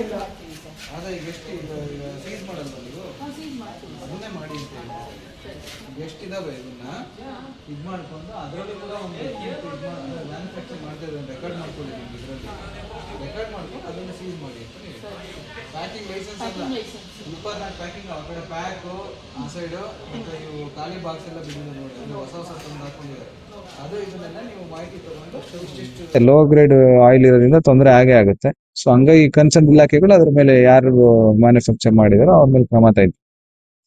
ಇಲ್ಲ. ಅದೇ ಈಗ ಎಷ್ಟು ಈಗ ಸೀಸ್ ಮಾಡಲ್ಲ ನೀವು ಅದನ್ನೇ ಮಾಡಿ ಅಂತ ಹೇಳಿ ಎಷ್ಟಿದಾವೆ ಇದನ್ನ ಇದು ಮಾಡ್ಕೊಂಡು ಅದರಲ್ಲಿ ಕೂಡ ಒಂದು ಮ್ಯಾನುಫ್ಯಾಕ್ಚರ್ ಮಾಡ್ತಾ ಇದ್ದಾರೆ ರೆಕಾರ್ಡ್ ಮಾಡ್ಕೊಳ್ಳಿ ನಿಮ್ಗೆ ಇದರಲ್ಲಿ ರೆಕಾರ್ಡ್ ಮಾಡ್ಕೊಂಡು ಅದನ್ನು ಸೀಸ್ ಮಾಡಿ ಅಂತ ಹೇಳಿ ಪ್ಯಾಕಿಂಗ್ ಲೈಸೆನ್ಸ್ ಎಲ್ಲ 24 ಪ್ಯಾಕಿಂಗ್ ಆ ಕಡೆ ಪ್ಯಾಕು ಆ ಸೈಡು ಮತ್ತು ಇವು ಖಾಲಿ ಬಾಕ್ಸ್ ಎಲ್ಲ ಬಿಟ್ಟಿದೆ ನೋಡಿ ಅಂದರೆ ಹೊಸ ಹೊಸ ತಂದು ಹಾಕೊಂಡಿದ್ದಾರೆ ಅದು ಇದನ್ನೆಲ್ಲ ನೀವು ಮಾಹಿತಿ ತಗೊಂಡು ಇಷ್ಟಿಷ್ಟು ಲೋ ಗ್ರೇಡ್ ಆಯಿಲ್ ಇರೋದ್ರಿಂದ ತೊಂದರೆ ಆಗೇ ಆಗುತ್ತೆ. ಸೊ ಹಂಗಾಗಿ ಕನ್ಸರ್ನ್ ಇಲಾಖೆಗಳು ಅದ್ರ ಮೇಲೆ ಯಾರು ಮ್ಯಾನುಫ್ಯಾಕ್ಚರ್ ಮಾಡಿದಾರೋ ಅವ್ರ ಮೇಲೆ ಕ್ರಮ ತೆಗೆದು.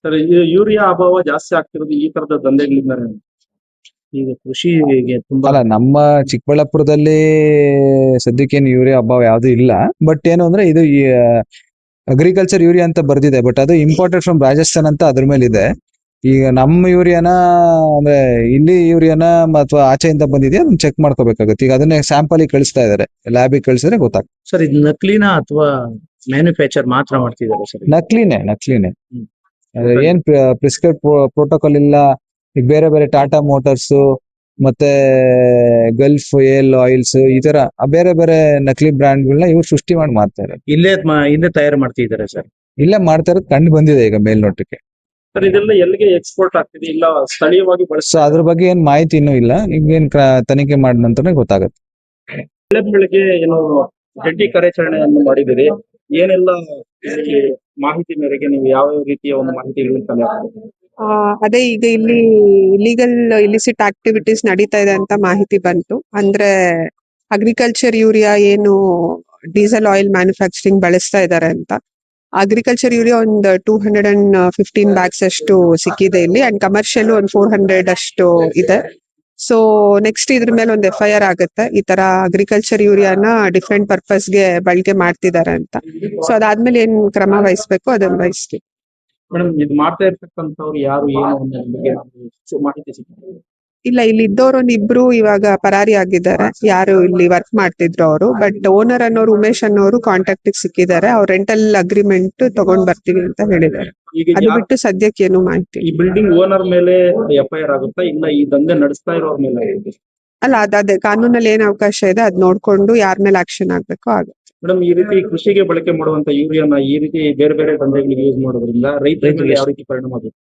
ಸರ್, ಯೂರಿಯಾ ಅಭಾವ ಜಾಸ್ತಿ ಆಗ್ತಿರೋದು ಈ ತರದ ದಂಧೆಗಳಿಂದ. ಈಗ ಕೃಷಿಗೆ ತುಂಬಾ ಅಲ್ಲ, ನಮ್ಮ ಚಿಕ್ಕಬಳ್ಳಾಪುರದಲ್ಲಿ ಸದ್ಯಕ್ಕೇನು ಯೂರಿಯಾ ಅಭಾವ ಯಾವ್ದು ಇಲ್ಲ. ಬಟ್ ಏನು ಅಂದ್ರೆ ಇದು ಅಗ್ರಿಕಲ್ಚರ್ ಯೂರಿಯಾ ಅಂತ ಬರ್ದಿದೆ, ಬಟ್ ಅದು ಇಂಪೋರ್ಟೆಡ್ ಫ್ರಮ್ ರಾಜಸ್ಥಾನ್ ಅಂತ ಅದ್ರ ಮೇಲೆ ಇದೆ. ಈಗ ನಮ್ಮ ಯೂರಿಯಾನ ಅಂದ್ರೆ ಇಲ್ಲಿ ಯೂರಿಯಾನ ಅಥವಾ ಆಚೆಯಿಂದ ಬಂದಿದೆಯಾ ಅದನ್ನ ಚೆಕ್ ಮಾಡ್ಕೋಬೇಕಾಗುತ್ತೆ. ಈಗ ಅದನ್ನೇ ಸ್ಯಾಂಪಲ್ ಕಳಿಸ್ತಾ ಇದಾರೆ, ಲ್ಯಾಬಿಗೆ ಕಳಿಸಿದ್ರೆ ಗೊತ್ತಾಗ್ತದೆ. ಸರ್, ಇದು ನಕಲಿನ ಅಥವಾ ಮ್ಯಾನುಫ್ಯಾಕ್ಚರ್ ಮಾತ್ರ ಮಾಡ್ತಿದ್ದಾರೆ ಸರ್? ನಕಲಿನೇ. ಏನ್ ಪ್ರಿಸ್ಕ್ರೈಬ್ ಪ್ರೋಟೋಕಾಲ್ ಇಲ್ಲ. ಈಗ ಬೇರೆ ಬೇರೆ ಟಾಟಾ ಮೋಟಾರ್ಸ್ ಮತ್ತೆ ಗಲ್ಫ್ ಏಲ್ ಆಯಿಲ್ಸ್ ಈ ತರ ಬೇರೆ ಬೇರೆ ನಕಲಿ ಬ್ರ್ಯಾಂಡ್ಗಳನ್ನ ಇವ್ರು ಸೃಷ್ಟಿ ಮಾಡಿ ಮಾಡ್ತಾರೆ. ಇಲ್ಲೇ ತಯಾರು ಮಾಡ್ತಿದ್ದಾರೆ ಸರ್? ಇಲ್ಲೇ ಮಾಡ್ತಾ ಇರೋದು ಕಂಡು ಬಂದಿದೆ ಈಗ ಮೇಲ್ನೋಟಕ್ಕೆ. ಸರ್, ಇದೆಲ್ಲ ಎಲ್ಲಿಗೆ ಎಕ್ಸ್ಪೋರ್ಟ್ ಆಗ್ತಿದೆ ಇಲ್ಲ ಸ್ಥಳೀಯವಾಗಿ ಸೊ ಅದ್ರ ಬಗ್ಗೆ ಏನ್ ಮಾಹಿತಿ ಇನ್ನೂ ಇಲ್ಲ. ಈಗೇನ್ ತನಿಖೆ ಮಾಡಿದ ನಂತರನೇ ಗೊತ್ತಾಗುತ್ತೆ. ಬೆಳಗ್ಗೆ ಏನು ಜಂಟಿ ಕಾರ್ಯಾಚರಣೆಯನ್ನು ಮಾಡಿದಿರಿ, ಏನೆಲ್ಲ ಮಾಹಿತಿ ಮೇರೆಗೆ ನೀವು ಯಾವ ರೀತಿಯ ಒಂದು ಮಾಹಿತಿಗಳನ್ನು ಕಲೆ ಹಾಕಿದ್ದೀರಿ? ಅದೇ ಈಗ ಇಲ್ಲಿ ಇಲಿಗಲ್ ಇಲಿಸಿಟ್ ಆಕ್ಟಿವಿಟೀಸ್ ನಡೀತಾ ಇದೆ ಅಂತ ಮಾಹಿತಿ ಬಂತು. ಅಂದ್ರೆ ಅಗ್ರಿಕಲ್ಚರ್ ಯೂರಿಯಾ ಏನು ಡೀಸೆಲ್ ಆಯಿಲ್ ಮ್ಯಾನುಫ್ಯಾಕ್ಚರಿಂಗ್ ಬಳಸ್ತಾ ಇದ್ದಾರೆ ಅಂತ. ಅಗ್ರಿಕಲ್ಚರ್ ಯೂರಿಯಾ ಒಂದು 215 ಬ್ಯಾಗ್ಸ್ ಅಷ್ಟು ಸಿಕ್ಕಿದೆ ಇಲ್ಲಿ, ಅಂಡ್ ಕಮರ್ಷಿಯಲ್ ಒಂದು 400 ಅಷ್ಟು ಇದೆ. ಸೊ ನೆಕ್ಸ್ಟ್ ಇದ್ರ ಮೇಲೆ ಒಂದು FIR ಆಗುತ್ತೆ, ಈ ತರ ಅಗ್ರಿಕಲ್ಚರ್ ಯೂರಿಯಾನ ಡಿಫ್ರೆಂಟ್ ಪರ್ಪಸ್ಗೆ ಬಳಕೆ ಮಾಡ್ತಿದ್ದಾರೆ ಅಂತ. ಸೊ ಅದಾದ್ಮೇಲೆ ಏನ್ ಕ್ರಮ ವಹಿಸ್ಬೇಕು ಅದನ್ನ ವಹಿಸ್ತೀವಿ. ಮೇಡಮ್, ಇದು ಮಾಡ್ತಾ ಇರ್ತಕ್ಕಂಥವ್ರು ಯಾರು ಏನು ಅನ್ನೋ ಮಾಹಿತಿ ಸಿಕ್ಕಿದೆ? ಇಲ್ಲ, ಇಲ್ಲಿ ಇದ್ದವ್ರು ಒಂದಿಬ್ರು ಇವಾಗ ಪರಾರಿ ಆಗಿದ್ದಾರೆ, ಯಾರು ಇಲ್ಲಿ ವರ್ಕ್ ಮಾಡ್ತಿದ್ರು ಅವರು. ಬಟ್ ಓನರ್ ಅನ್ನೋರು ಉಮೇಶ್ ಅನ್ನೋರು ಕಾಂಟ್ಯಾಕ್ಟ್ ಸಿಕ್ಕಿದ್ದಾರೆ. ಅವ್ರು ರೆಂಟಲ್ ಅಗ್ರಿಮೆಂಟ್ ತಗೊಂಡ್ ಬರ್ತೀವಿ ಅಂತ ಹೇಳಿದ್ದಾರೆ. ಈಗ ಅದು ಬಿಟ್ಟು ಸದ್ಯಕ್ಕೆ ಏನು ಮಾಹಿತಿ ಈ ಬಿಲ್ಡಿಂಗ್ ಓನರ್ ಮೇಲೆ FIR ಆಗುತ್ತಾ ಇಲ್ಲ ಈ ದಂಧೆ ನಡೆಸ್ತಾ ಇರೋರ ಮೇಲೆ? ಅಲ್ಲ, ಅದೇ ಕಾನೂನಲ್ಲಿ ಏನ್ ಅವಕಾಶ ಇದೆ ಅದ್ ನೋಡ್ಕೊಂಡು ಯಾರ ಮೇಲೆ ಆಕ್ಷನ್ ಆಗ್ಬೇಕೋ ಆಗುತ್ತೆ. ಮೇಡಮ್, ಈ ರೀತಿ ಕೃಷಿಗೆ ಬಳಕೆ ಮಾಡುವಂತ ಯೂರಿಯಾನ ಈ ರೀತಿ ಬೇರೆ ಬೇರೆ ದಂಧೆಗಳಿಗೆ ಯೂಸ್ ಮಾಡೋದ್ರಿಂದ ರೈತರಿಗೆ ಯಾವ ರೀತಿ ಪರಿಣಾಮ ಆಗುತ್ತೆ?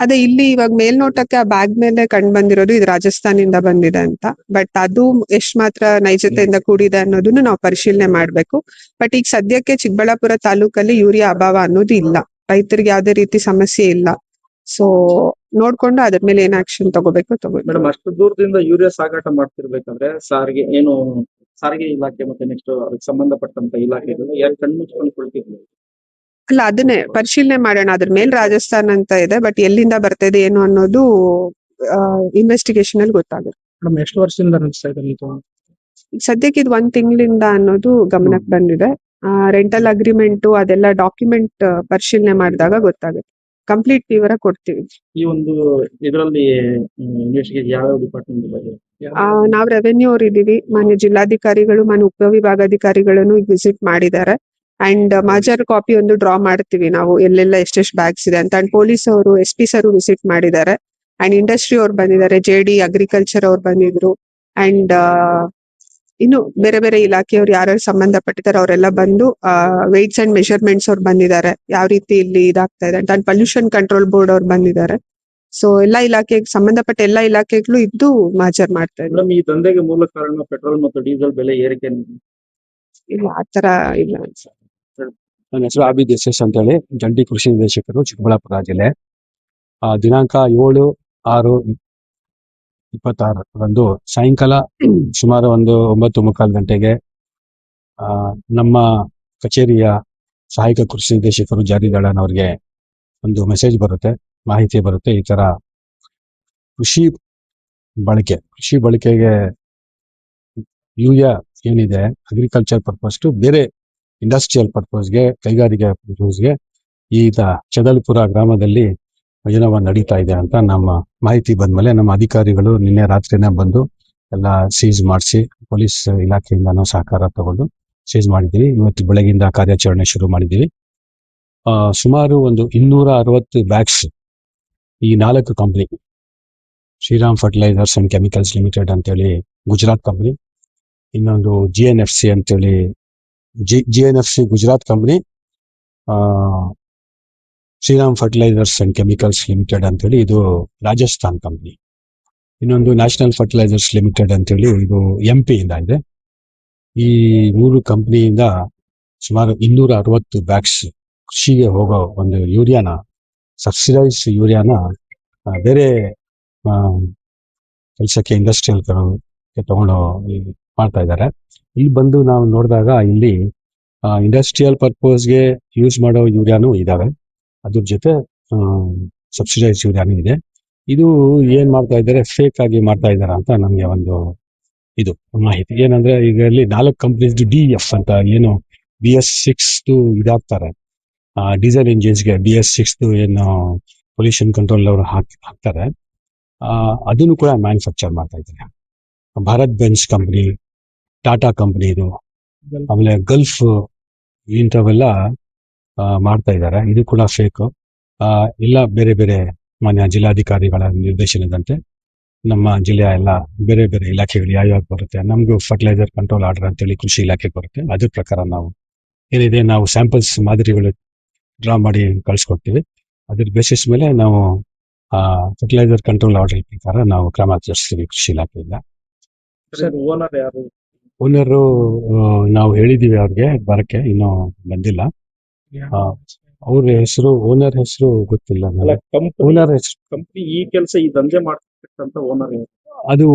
ಅದೇ ಇಲ್ಲಿ ಇವಾಗ ಮೇಲ್ನೋಟಕ್ಕೆ ಆ ಬ್ಯಾಗ್ ಮೇಲೆ ಕಂಡು ಬಂದಿರೋದು ಇದು ರಾಜಸ್ಥಾನಿಂದ ಬಂದಿದೆ ಅಂತ. ಬಟ್ ಅದು ಎಷ್ಟ್ ಮಾತ್ರ ನೈಜತೆಯಿಂದ ಕೂಡಿದೆ ಅನ್ನೋದನ್ನು ನಾವು ಪರಿಶೀಲನೆ ಮಾಡ್ಬೇಕು. ಬಟ್ ಈಗ ಸದ್ಯಕ್ಕೆ ಚಿಕ್ಕಬಳ್ಳಾಪುರ ತಾಲೂಕಲ್ಲಿ ಯೂರಿಯಾ ಅಭಾವ ಅನ್ನೋದು ಇಲ್ಲ, ರೈತರಿಗೆ ಯಾವ್ದೇ ರೀತಿ ಸಮಸ್ಯೆ ಇಲ್ಲ. ಸೊ ನೋಡ್ಕೊಂಡು ಅದ್ರ ಮೇಲೆ ಏನ್ ಆಕ್ಷನ್ ತಗೋಬೇಕು ತಗೋಬೇಕು. ಮೇಡಮ್, ಅಷ್ಟು ದೂರದಿಂದ ಯೂರಿಯಾ ಸಾಗಾಟ ಮಾಡ್ತಿರ್ಬೇಕಂದ್ರೆ ಸಾರಿಗೆ ಇಲಾಖೆ ಮತ್ತೆ ನೆಕ್ಸ್ಟ್ ಅದಕ್ಕೆ ಸಂಬಂಧಪಟ್ಟಂತ ಇಲಾಖೆಗಳು ಯಾರು ಕಣ್ಮುಚ್ಕೊಂಡು ಕೊಳ್ತಿದ್ರು? ಅಲ್ಲ, ಅದನ್ನೇ ಪರಿಶೀಲನೆ ಮಾಡೋಣ. ಅದ್ರ ಮೇಲೆ ರಾಜಸ್ಥಾನ್ ಅಂತ ಇದೆ, ಬಟ್ ಎಲ್ಲಿಂದ ಬರ್ತಾ ಇದೆ ಏನು ಅನ್ನೋದು ಇನ್ವೆಸ್ಟಿಗೇಷನ್ ಅಲ್ಲಿ ಗೊತ್ತಾಗುತ್ತೆ. ಮೇಡಮ್, ಎಷ್ಟು ವರ್ಷದಿಂದ ನಡೆಸ್ತಾ ಇದ್ದಾರೆ ಇದು? ಈಗ ಸದ್ಯಕ್ಕೆ ಇದು 1 ತಿಂಗಳಿಂದ ಅನ್ನೋದು ಗಮನಕ್ಕೆ ಬಂದಿದೆ. ರೆಂಟಲ್ ಅಗ್ರಿಮೆಂಟ್ ಅದೆಲ್ಲ ಡಾಕ್ಯುಮೆಂಟ್ ಪರಿಶೀಲನೆ ಮಾಡಿದಾಗ ಗೊತ್ತಾಗುತ್ತೆ. ಕಂಪ್ಲೀಟ್ ವಿವರ ಕೊಡ್ತೀವಿ. ಈ ಒಂದು ಇದರಲ್ಲಿ ಇನ್ವೆಸ್ಟಿಗೇಷನ್ ಯಾವ ಡಿಪಾರ್ಟ್ಮೆಂಟ್ ಇದೆ? ನಾವು ರೆವೆನ್ಯೂ ಅವ್ರು ಇದೀವಿ, ಮಾನ್ಯ ಜಿಲ್ಲಾಧಿಕಾರಿಗಳು ಮಾನ್ಯ ಉಪವಿಭಾಗಾಧಿಕಾರಿಗಳನ್ನು ವಿಸಿಟ್ ಮಾಡಿದ್ದಾರೆ. ಅಂಡ್ ಮಾಜರ್ ಕಾಪಿ ಒಂದು ಡ್ರಾ ಮಾಡ್ತೀವಿ ನಾವು, ಎಲ್ಲೆಲ್ಲ ಎಷ್ಟೆಷ್ಟು ಬ್ಯಾಗ್ಸ್ ಇದೆ ಅಂತ. ಅಂಡ್ ಪೊಲೀಸ್ ಅವರು SP ಸರ್ ವಿಸಿಟ್ ಮಾಡಿದ್ದಾರೆ. ಅಂಡ್ ಇಂಡಸ್ಟ್ರಿ ಅವ್ರು ಬಂದಿದ್ದಾರೆ, JD ಅಗ್ರಿಕಲ್ಚರ್ ಅವ್ರು ಬಂದಿದ್ರು. ಅಂಡ್ ಇನ್ನು ಬೇರೆ ಬೇರೆ ಇಲಾಖೆಯವ್ರು ಯಾರ್ಯಾರು ಸಂಬಂಧಪಟ್ಟಿದ್ದಾರೆ ಅವರೆಲ್ಲ ಬಂದು ವೆಯ್ಟ್ಸ್ ಅಂಡ್ ಮೆಷರ್ಮೆಂಟ್ಸ್ ಅವ್ರು ಬಂದಿದ್ದಾರೆ, ಯಾವ ರೀತಿ ಇಲ್ಲಿ ಇದಾಗ್ತಾ ಇದೆ ಅಂತ. ಅಂಡ್ ಪೊಲ್ಯೂಷನ್ ಕಂಟ್ರೋಲ್ ಬೋರ್ಡ್ ಅವ್ರು ಬಂದಿದ್ದಾರೆ. ಸೊ ಎಲ್ಲಾ ಇಲಾಖೆಗೆ ಸಂಬಂಧಪಟ್ಟ ಎಲ್ಲಾ ಇಲಾಖೆಗಳು ಇದ್ದು ಮಾಜರ್ ಮಾಡ್ತಾ ಇದ್ದಾರೆ. ಈ ದಂಧೆಗೆ ಮೂಲ ಕಾರಣ ಪೆಟ್ರೋಲ್ ಮತ್ತು ಡೀಸೆಲ್ ಬೆಲೆ ಏರಿಕೆ? ಇಲ್ಲ, ಆತರ ಇಲ್ಲ. ನನ್ನ ಹೆಸರು ಆಬಿದ್ SS ಅಂತ ಹೇಳಿ, ಜಂಟಿ ಕೃಷಿ ನಿರ್ದೇಶಕರು, ಚಿಕ್ಕಬಳ್ಳಾಪುರ ಜಿಲ್ಲೆ. ದಿನಾಂಕ 7/6/26 ಸಾಯಂಕಾಲ ಸುಮಾರು ಒಂದು 9:45 ಗಂಟೆಗೆ ನಮ್ಮ ಕಚೇರಿಯ ಸಹಾಯಕ ಕೃಷಿ ನಿರ್ದೇಶಕರು ಜಾರಿದಾಳನ್ ಅವರಿಗೆ ಒಂದು ಮೆಸೇಜ್ ಬರುತ್ತೆ, ಮಾಹಿತಿ ಬರುತ್ತೆ. ಈ ತರ ಕೃಷಿ ಬಳಕೆಗೆ ಯೂರಿಯಾ ಏನಿದೆ ಅಗ್ರಿಕಲ್ಚರ್ ಪರ್ಪಸ್ ಟು ಬೇರೆ ಇಂಡಸ್ಟ್ರಿಯಲ್ ಪರ್ಪಸ್ಗೆ, ಕೈಗಾರಿಕೆ ಪರ್ಪಸ್ಗೆ ಈಗ ಚದಲ್ಪುರ ಗ್ರಾಮದಲ್ಲಿ ಯೋಜನೆ ನಡೀತಾ ಇದೆ ಅಂತ ನಮ್ಮ ಮಾಹಿತಿ ಬಂದ್ಮೇಲೆ ನಮ್ಮ ಅಧಿಕಾರಿಗಳು ನಿನ್ನೆ ರಾತ್ರಿನೇ ಬಂದು ಎಲ್ಲ ಸೀಸ್ ಮಾಡಿಸಿ ಪೊಲೀಸ್ ಇಲಾಖೆಯಿಂದ ಸಹಕಾರ ತಗೊಂಡು ಸೀಸ್ ಮಾಡಿದ್ದೀವಿ. ಇವತ್ತು ಬೆಳಗಿಂದ ಕಾರ್ಯಾಚರಣೆ ಶುರು ಮಾಡಿದ್ದೀವಿ. ಸುಮಾರು ಒಂದು 260 ಬ್ಯಾಗ್ಸ್ ಈ 4 company, Shriram fertilisers and chemicals limited ಅಂತೇಳಿ ಗುಜರಾತ್ ಕಂಪ್ನಿ, ಇನ್ನೊಂದು GNFC ಅಂತೇಳಿ GNFC Gujarat company, Shriram fertilisers and chemicals limited ಅಂತೇಳಿ ಇದು ರಾಜಸ್ಥಾನ್ ಕಂಪ್ನಿ. ಇನ್ನೊಂದು ನ್ಯಾಷನಲ್ ಫರ್ಟಿಲೈಸರ್ಸ್ ಲಿಮಿಟೆಡ್ ಅಂತೇಳಿ ಇದು MP ಇಂದ ಇದೆ. ಈ 3 ಕಂಪ್ನಿಯಿಂದ ಸುಮಾರು 260 ಬ್ಯಾಗ್ಸ್ ಕೃಷಿಗೆ ಹೋಗೋ ಒಂದು ಯೂರಿಯಾನ, ಸಬ್ಸಿಡೈಸ್ ಯೂರಿಯಾನ ಬೇರೆ ಕೆಲಸಕ್ಕೆ ಇಂಡಸ್ಟ್ರಿಯಲ್ ತಗೊಂಡು ಮಾಡ್ತಾ ಇದ್ದಾರೆ. ಇಲ್ಲಿ ಬಂದು ನಾವು ನೋಡಿದಾಗ ಇಲ್ಲಿ ಇಂಡಸ್ಟ್ರಿಯಲ್ ಪರ್ಪಸ್ಗೆ ಯೂಸ್ ಮಾಡೋ ಯೂರಿಯಾನು ಇದಾವೆ, ಅದ್ರ ಜೊತೆ ಸಬ್ಸಿಡೈಸ್ ಯೂರಿಯಾನು ಇದೆ. ಇದು ಏನ್ ಮಾಡ್ತಾ ಇದ್ದಾರೆ, ಫೇಕ್ ಆಗಿ ಮಾಡ್ತಾ ಇದ್ದಾರೆ ಅಂತ ನಮ್ಗೆ ಒಂದು ಇದು ಮಾಹಿತಿ. ಏನಂದ್ರೆ ಈಗ ಇಲ್ಲಿ 4 ಕಂಪ್ನೀಸ್ DEF ಅಂತ ಏನು BS6 ಇದಾಗ್ತಾರೆ, ಡೀಸೆಲ್ ಇಂಜಿನ್ಸ್ಗೆ BS6 ಏನು ಪೊಲ್ಯೂಷನ್ ಕಂಟ್ರೋಲ್ ಅವರು ಹಾಕ್ತಾರೆ, ಅದನ್ನು ಕೂಡ ಮ್ಯಾನುಫ್ಯಾಕ್ಚರ್ ಮಾಡ್ತಾ ಇದ್ದಾರೆ. Bharat Benz company, Tata company ಇದು, ಆಮೇಲೆ ಗಲ್ಫ್, ಇಂಥವೆಲ್ಲ ಮಾಡ್ತಾ ಇದ್ದಾರೆ. ಇದು ಕೂಡ ಫೇಕ್. ಎಲ್ಲ ಬೇರೆ ಬೇರೆ ಮಾನ್ಯ ಜಿಲ್ಲಾಧಿಕಾರಿಗಳ ನಿರ್ದೇಶನದಂತೆ ನಮ್ಮ ಜಿಲ್ಲೆಯ ಎಲ್ಲ ಬೇರೆ ಬೇರೆ ಇಲಾಖೆಗಳು ಯಾವ್ಯಾವ ಬರುತ್ತೆ, ನಮಗೂ ಫರ್ಟಿಲೈಸರ್ ಕಂಟ್ರೋಲ್ ಆರ್ಡರ್ ಅಂತೇಳಿ ಕೃಷಿ ಇಲಾಖೆ ಬರುತ್ತೆ. ಅದ್ರ ಪ್ರಕಾರ ನಾವು ಏನಿದೆ ನಾವು ಸ್ಯಾಂಪಲ್ಸ್ ಮಾದರಿಗಳು ಡ್ರಾ ಮಾಡಿ ಕಳಿಸ್ಕೊಡ್ತೀವಿ. ಅದ್ರ ಬೇಸಿಸ್ ಮೇಲೆ ನಾವು ಫರ್ಟಿಲೈಸರ್ ಕಂಟ್ರೋಲ್ ಆರ್ಡರ್ ಪ್ರಕಾರ ನಾವು ಕ್ರಮ ಜರುಗಿಸ್ತೀವಿ ಕೃಷಿ ಇಲಾಖೆಯಿಂದ. ಓನರ್ ಯಾರು? ಓನರು ನಾವು ಹೇಳಿದೀವಿ ಅವ್ರಿಗೆ ಬರಕ್ಕೆ, ಇನ್ನೂ ಬಂದಿಲ್ಲ. ಅವ್ರ ಹೆಸರು, ಓನರ್ ಹೆಸರು ಗೊತ್ತಿಲ್ಲ. ಓನರ್ ಹೆಸರು ಕಂಪ್ನಿ ಈ ಕೆಲಸ ಈ ದಂಧೆ ಮಾಡ್ತಕ್ಕಂತ ಓನರ್ ಅದು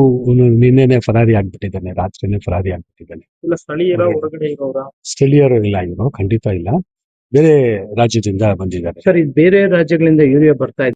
ನಿನ್ನೆನೆ ಫರಾರಿ ಆಗ್ಬಿಟ್ಟಿದ್ದಾನೆ, ರಾತ್ರಿನೇ ಫರಾರಿ ಆಗ್ಬಿಟ್ಟಿದ್ದಾನೆ. ಇಲ್ಲ ಸ್ಥಳೀಯರ ಹೊರಗಡೆ ಇರೋರ? ಸ್ಥಳೀಯರು ಇಲ್ಲ, ಇವರು ಖಂಡಿತ ಇಲ್ಲ, ಬೇರೆ ರಾಜ್ಯದಿಂದ ಬಂದಿದ್ದಾರೆ. ಸರ್, ಇದು ಬೇರೆ ರಾಜ್ಯಗಳಿಂದ ಯೂರಿಯಾ ಬರ್ತಾ ಇದೆ.